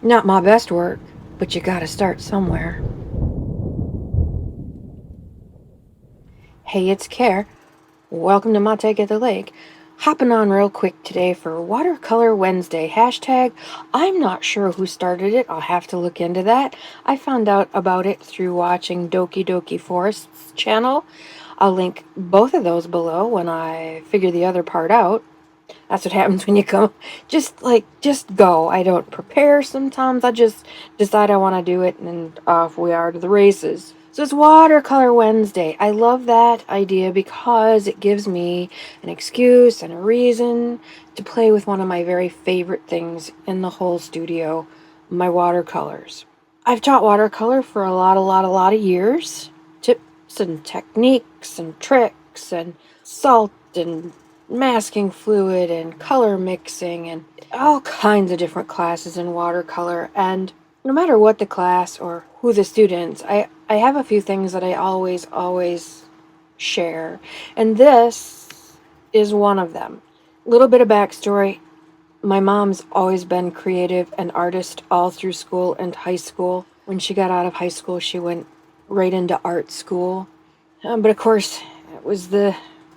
Not my best work, but you gotta start somewhere. Hey, it's Care. Welcome to my take at the lake. Hopping on real quick today for Watercolor Wednesday. Hashtag, I'm not sure who started it. I'll have to look into that. I found out about it through watching Doki Doki Forest's channel. I'll link both of those below when I figure the other part out. That's what happens when you come. Just go. I don't prepare sometimes. I just decide I want to do it, and off we are to the races. So it's Watercolor Wednesday. I love that idea because it gives me an excuse and a reason to play with one of my very favorite things in the whole studio, my watercolors. I've taught watercolor for a lot of years. Tips and techniques and tricks and salt and masking fluid and color mixing and all kinds of different classes in watercolor. And no matter what the class or who the students, I have a few things that I always share. And this is one of them. A little bit of backstory. My mom's always been creative and artist all through school and high school. When she got out of high school, she went right into art school. But of course, it was the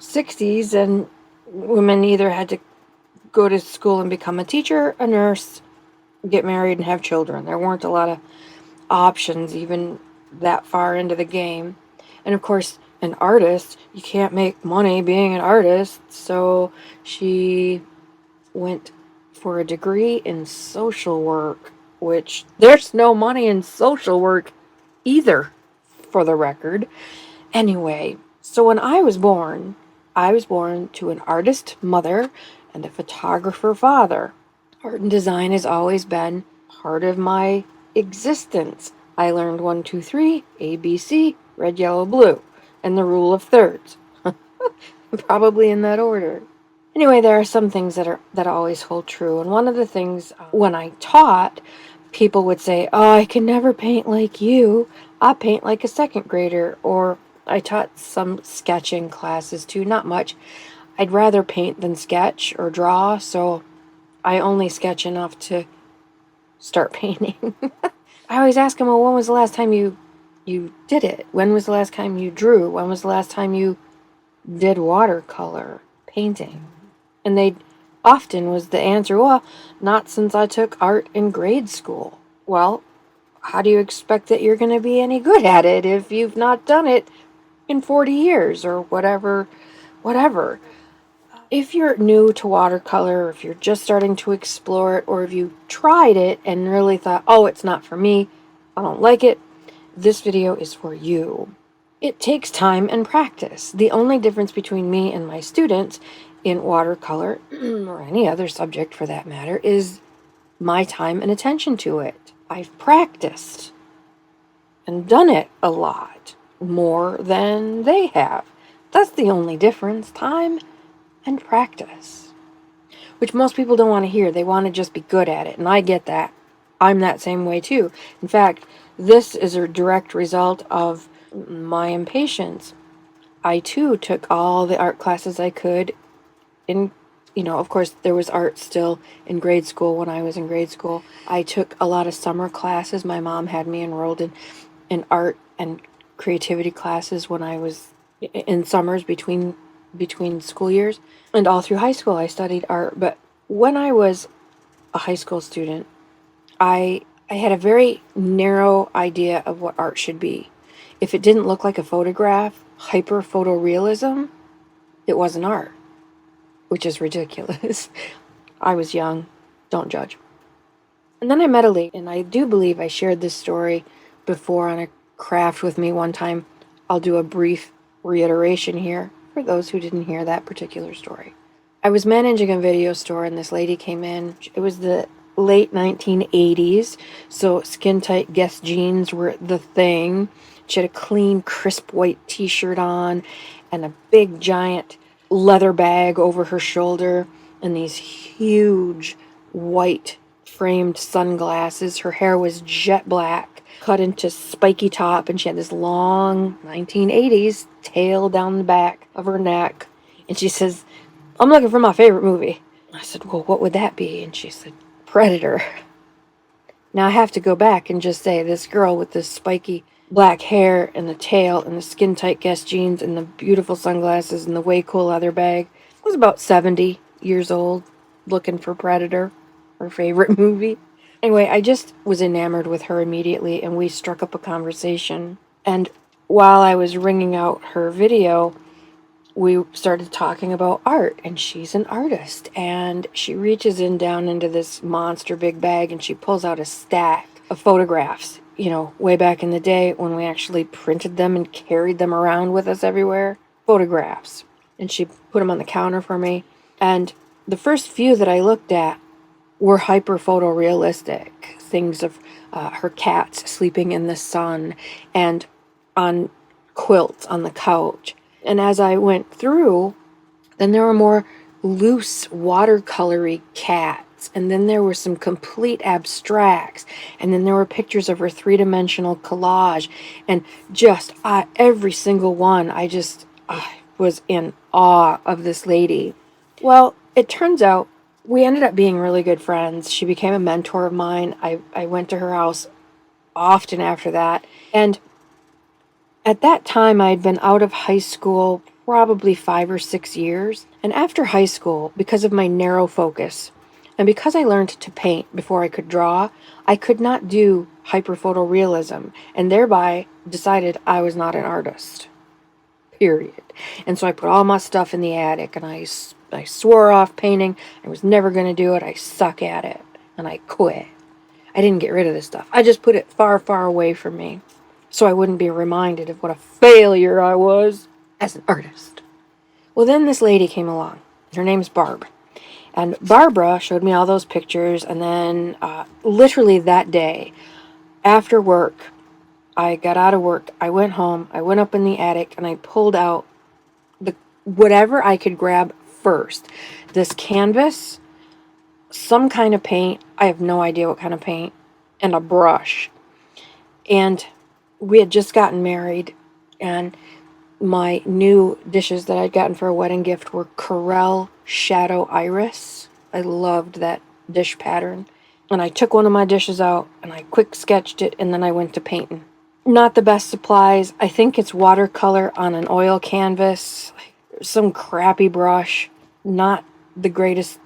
60s, and women either had to go to school and become a teacher, a nurse, get married, and have children. There weren't a lot of options even that far into the game. And of course, an artist, you can't make money being an artist, so she went for a degree in social work, which there's no money in social work either, for the record. Anyway, so when I was born to an artist mother and a photographer father. Art and design has always been part of my existence. I learned 1, 2, 3, ABC, red, yellow, blue, and the rule of thirds. Probably in that order. Anyway, there are some things that always hold true, and one of the things when I taught, people would say, "Oh, I can never paint like you. I paint like a second grader." Or I taught some sketching classes too, not much. I'd rather paint than sketch or draw, so I only sketch enough to start painting. I always ask them, "Well, when was the last time you did it? When was the last time you drew? When was the last time you did watercolor painting?" And they often was the answer, "Well, not since I took art in grade school." Well, how do you expect that you're going to be any good at it if you've not done it in 40 years or whatever? If you're new to watercolor, or if you're just starting to explore it, or if you tried it and really thought, "Oh, it's not for me, I don't like it," this video is for you. It takes time and practice. The only difference between me and my students in watercolor, or any other subject for that matter, is my time and attention to it. I've practiced and done it a lot more than they have. That's the only difference, time and practice. Which most people don't want to hear. They want to just be good at it, and I get that. I'm that same way too. In fact, this is a direct result of my impatience. I too took all the art classes I could in, of course, there was art still in grade school when I was in grade school. I took a lot of summer classes. My mom had me enrolled in art and creativity classes when I was in summers between school years. And all through high school, I studied art. But when I was a high school student, I had a very narrow idea of what art should be. If it didn't look like a photograph, hyper photorealism, it wasn't art, which is ridiculous. I was young. Don't judge. And then I met a lady, and I do believe I shared this story before on a craft with me one time. I'll do a brief reiteration here for those who didn't hear that particular story. I was managing a video store, and this lady came in. It was the late 1980s, so skin-tight Guess jeans were the thing. She had a clean, crisp white t-shirt on and a big, giant leather bag over her shoulder and these huge white framed sunglasses. Her hair was jet black, cut into spiky top, and she had this long 1980s tail down the back of her neck. And she says, "I'm looking for my favorite movie." I said, "Well, what would that be?" And she said, "Predator." Now I have to go back and just say this girl with this spiky black hair and the tail and the skin tight Guess jeans and the beautiful sunglasses and the way cool leather bag was about 70 years old, looking for Predator, her favorite movie. Anyway, I just was enamored with her immediately, and we struck up a conversation. And while I was ringing out her video, we started talking about art, and she's an artist, and she reaches in down into this monster big bag and she pulls out a stack of photographs, way back in the day when we actually printed them and carried them around with us everywhere. Photographs. And she put them on the counter for me, and the first few that I looked at were hyper photorealistic things of her cats sleeping in the sun and on quilts on the couch. And as I went through, then there were more loose watercolory cats, and then there were some complete abstracts, and then there were pictures of her three-dimensional collage, and just every single one, I was in awe of this lady. Well, it turns out we ended up being really good friends. She became a mentor of mine. I went to her house often after that, and at that time, I'd been out of high school probably 5 or 6 years. And after high school, because of my narrow focus, and because I learned to paint before I could draw, I could not do hyperphotorealism, and thereby decided I was not an artist. Period. And so I put all my stuff in the attic, and I swore off painting. I was never going to do it. I suck at it. And I quit. I didn't get rid of this stuff. I just put it far, far away from me, so I wouldn't be reminded of what a failure I was as an artist. Well, then this lady came along. Her name's Barb. And Barbara showed me all those pictures, and then literally that day, after work, I got out of work, I went home, I went up in the attic, and I pulled out whatever I could grab first. This canvas, some kind of paint, I have no idea what kind of paint, and a brush. And we had just gotten married, and my new dishes that I'd gotten for a wedding gift were Corel Shadow Iris. I loved that dish pattern. And I took one of my dishes out, and I quick sketched it, and then I went to painting. Not the best supplies. I think it's watercolor on an oil canvas, some crappy brush, not the greatest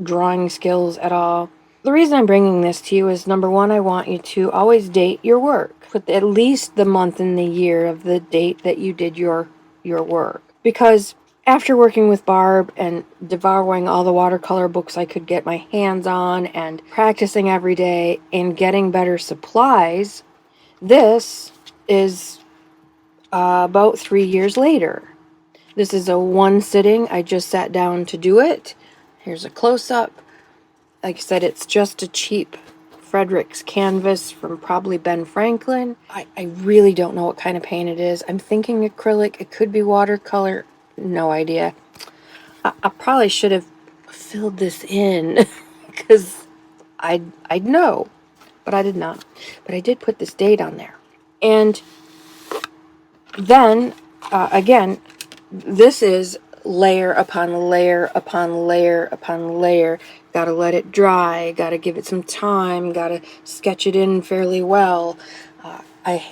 drawing skills at all. The reason I'm bringing this to you is, number one, I want you to always date your work. Put at least the month and the year of the date that you did your work. Because after working with Barb and devouring all the watercolor books I could get my hands on and practicing every day and getting better supplies, this is about 3 years later. This is a one sitting. I just sat down to do it. Here's a close-up. Like I said, it's just a cheap Frederick's canvas from probably Ben Franklin. I really don't know what kind of paint it is. I'm thinking acrylic. It could be watercolor. No idea. I probably should have filled this in because I'd know, but I did not. But I did put this date on there. And then, again, this is layer upon layer upon layer upon layer. Gotta let it dry, gotta give it some time, gotta sketch it in fairly well.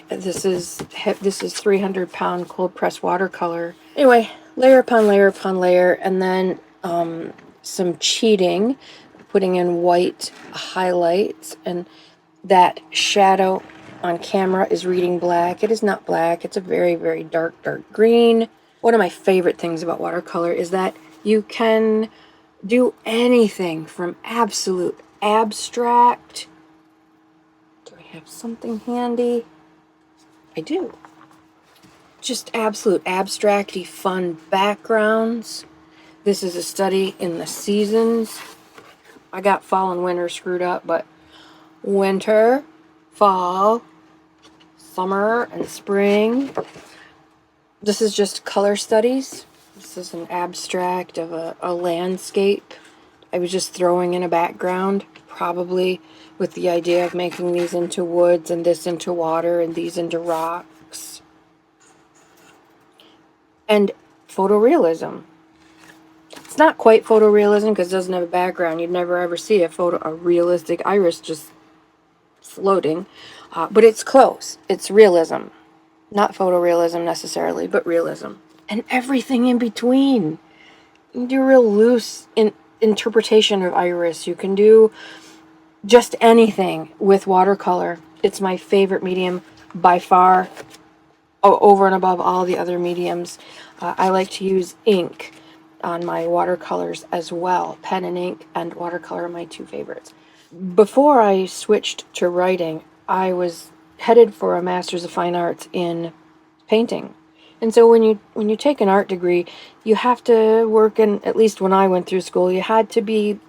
This is 300-pound cold press watercolor. Anyway, layer upon layer upon layer, and then some cheating, putting in white highlights, and that shadow on camera is reading black. It is not black. It's a very, very dark green. One of my favorite things about watercolor is that you can do anything from absolute abstract. Do I have something handy? I do. Just absolute abstracty fun backgrounds. This is a study in the seasons. I got fall and winter screwed up, but winter, fall, summer, and spring. This is just color studies. This is an abstract of a landscape. I was just throwing in a background, probably with the idea of making these into woods and this into water and these into rocks. And photorealism. It's not quite photorealism because it doesn't have a background. You'd never ever see a realistic iris just floating, but it's close. It's realism. Not photorealism necessarily, but realism. And everything in between. You can do real loose interpretation of iris. You can do just anything with watercolor. It's my favorite medium by far, over and above all the other mediums. I like to use ink on my watercolors as well. Pen and ink and watercolor are my two favorites. Before I switched to writing, I was headed for a Master's of Fine Arts in painting. And so when you take an art degree, you have to work in, at least when I went through school, you had to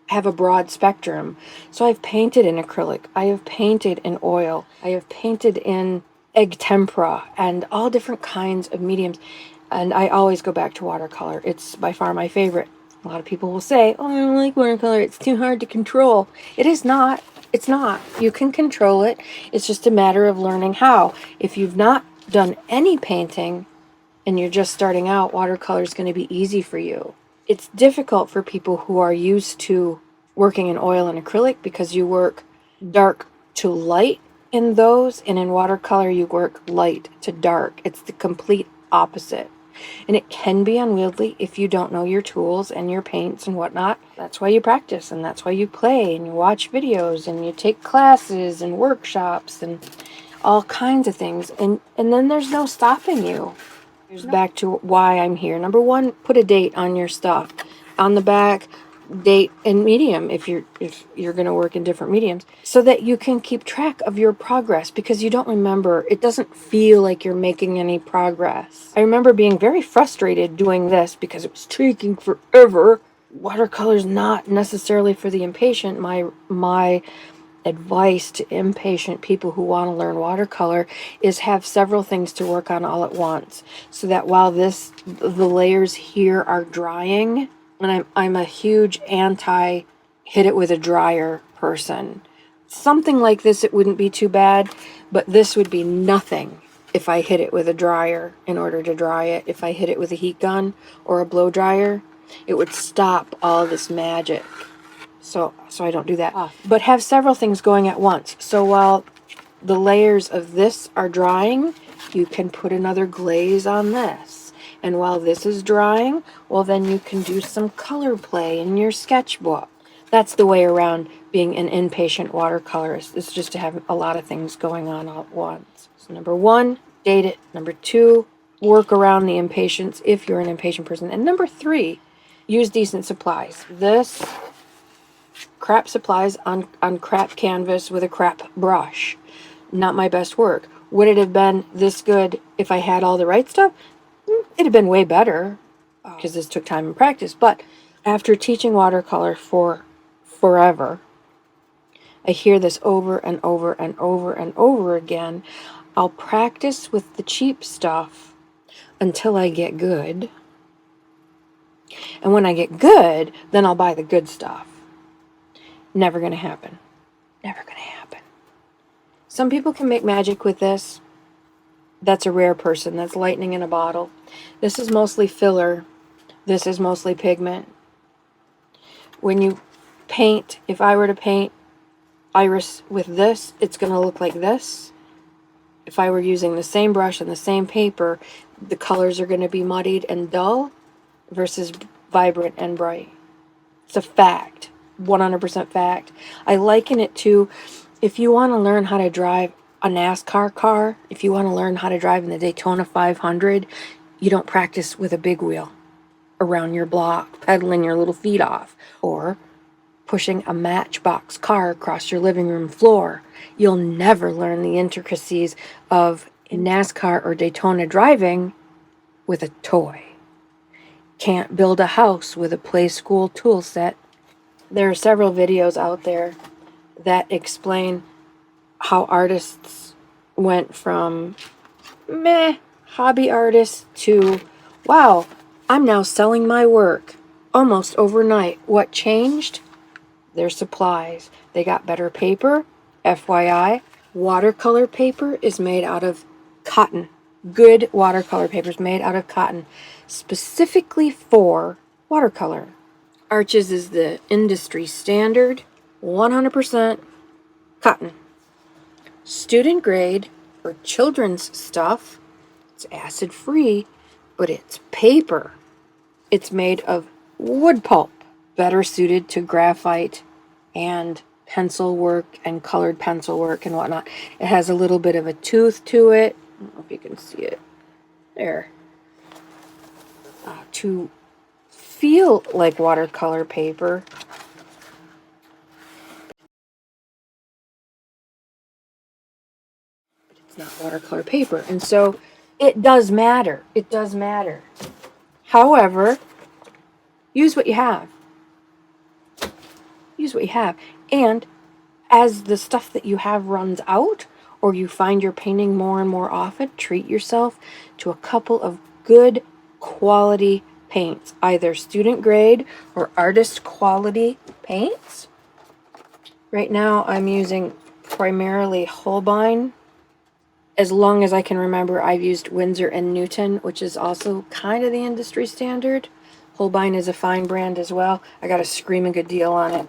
have a broad spectrum. So I've painted in acrylic, I have painted in oil, I have painted in egg tempera, and all different kinds of mediums. And I always go back to watercolor. It's by far my favorite. A lot of people will say, oh, I don't like watercolor, it's too hard to control. It is not. It's not. You can control it. It's just a matter of learning how. If you've not done any painting and you're just starting out, watercolor is going to be easy for you. It's difficult for people who are used to working in oil and acrylic because you work dark to light in those, and in watercolor you work light to dark. It's the complete opposite. And it can be unwieldy if you don't know your tools and your paints and whatnot. That's why you practice, and that's why you play, and you watch videos, and you take classes and workshops and all kinds of things. And then there's no stopping you. Here's back to why I'm here. Number one, put a date on your stuff. On the back, date and medium if you're going to work in different mediums, so that you can keep track of your progress, because you don't remember. It doesn't feel like you're making any progress. I remember being very frustrated doing this because it was taking forever. Watercolor's not necessarily for the impatient. My advice to impatient people who want to learn watercolor is have several things to work on all at once, so that while the layers here are drying. And I'm a huge anti hit it with a dryer person. Something like this, it wouldn't be too bad, but this would be nothing if I hit it with a dryer in order to dry it. If I hit it with a heat gun or a blow dryer, it would stop all this magic. So I don't do that. But have several things going at once. So while the layers of this are drying, you can put another glaze on this. And while this is drying, well, then you can do some color play in your sketchbook. That's the way around being an impatient watercolorist. It's just to have a lot of things going on all at once. So number one, date it. Number two, work around the impatience if you're an impatient person. And number three, use decent supplies. This crap supplies on crap canvas with a crap brush. Not my best work. Would it have been this good if I had all the right stuff? It'd have been way better, because this took time and practice. But after teaching watercolor for forever, I hear this over and over and over and over again. I'll practice with the cheap stuff until I get good. And when I get good, then I'll buy the good stuff. Never going to happen. Never going to happen. Some people can make magic with this. That's a rare person. That's lightning in a bottle. This is mostly filler. This is mostly pigment. When you paint, if I were to paint iris with this, it's going to look like this. If I were using the same brush and the same paper, the colors are going to be muddied and dull versus vibrant and bright. It's a fact. 100% fact. I liken it to, if you want to learn how to drive a NASCAR car, if you want to learn how to drive in the Daytona 500, you don't practice with a big wheel around your block, pedaling your little feet off, or pushing a Matchbox car across your living room floor. You'll never learn the intricacies of NASCAR or Daytona driving with a toy. Can't build a house with a play school tool set. There are several videos out there that explain how artists went from hobby artists to, wow, I'm now selling my work almost overnight. What changed? Their supplies. They got better paper. FYI, watercolor paper is made out of cotton. Good watercolor paper is made out of cotton, specifically for watercolor. Arches is the industry standard, 100% cotton. student grade for children's stuff. It's acid free, but it's paper. It's made of wood pulp, better suited to graphite and pencil work and colored pencil work and whatnot. It has a little bit of a tooth to it. I don't know if you can see it there. To feel like watercolor paper. But it's not watercolor paper. And so it does matter. It does matter. However, use what you have. Use what you have. And as the stuff that you have runs out, or you find you're painting more and more often, treat yourself to a couple of good quality paints, either student grade or artist quality paints. Right now I'm using primarily Holbein. As long as I can remember, I've used Winsor & Newton, which is also kind of the industry standard. Holbein is a fine brand as well. I got a screaming good deal on it.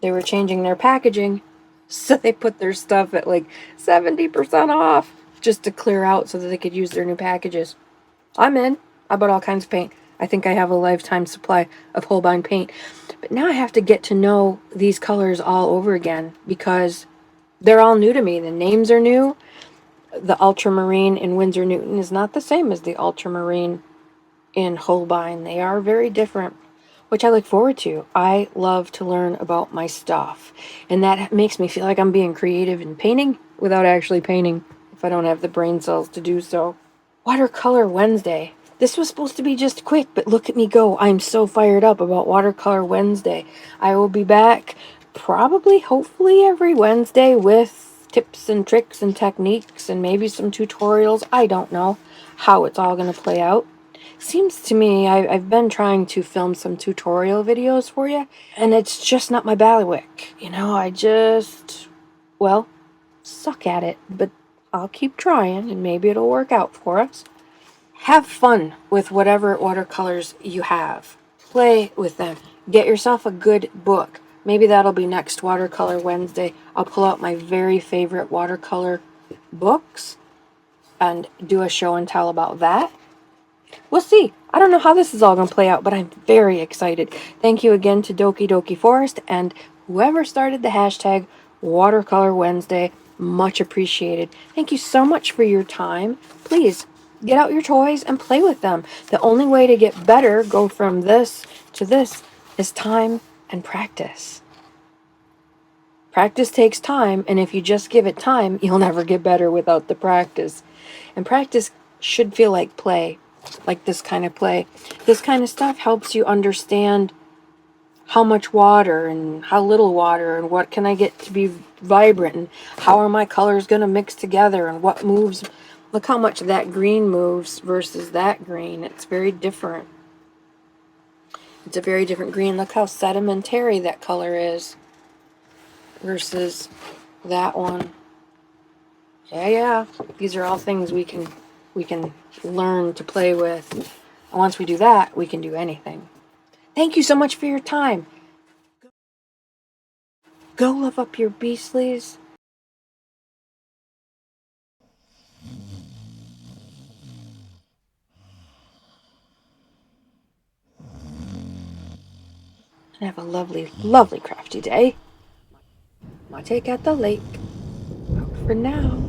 They were changing their packaging, so they put their stuff at like 70% off just to clear out so that they could use their new packages. I'm in. I bought all kinds of paint. I think I have a lifetime supply of Holbein paint. But now I have to get to know these colors all over again because they're all new to me. The names are new. The ultramarine in Winsor Newton is not the same as the ultramarine in Holbein. They are very different, which I look forward to. I love to learn about my stuff, and that makes me feel like I'm being creative in painting without actually painting if I don't have the brain cells to do so. Watercolor Wednesday. This was supposed to be just quick, but look at me go. I'm so fired up about Watercolor Wednesday. I will be back probably, hopefully, every Wednesday with tips and tricks and techniques and maybe some tutorials. I don't know how it's all going to play out. Seems to me I've been trying to film some tutorial videos for you, and it's just not my bailiwick. You know, I just, well, suck at it, but I'll keep trying and maybe it'll work out for us. Have fun with whatever watercolors you have. Play with them. Get yourself a good book. Maybe that'll be next Watercolor Wednesday. I'll pull out my very favorite watercolor books and do a show and tell about that. We'll see. I don't know how this is all going to play out, but I'm very excited. Thank you again to Doki Doki Forest and whoever started the hashtag Watercolor Wednesday. Much appreciated. Thank you so much for your time. Please get out your toys and play with them. The only way to get better, go from this to this, is time and practice. Practice takes time, and if you just give it time, you'll never get better without the practice. And practice should feel like play, like this kind of play. This kind of stuff helps you understand how much water and how little water and what can I get to be vibrant and how are my colors going to mix together and what moves. Look how much that green moves versus that green. It's very different. It's a very different green. Look how sedimentary that color is versus that one. Yeah. These are all things we can learn to play with. And once we do that, we can do anything. Thank you so much for your time. Go love up your beastlies. And have a lovely, lovely crafty day. My take at the lake. Out for now.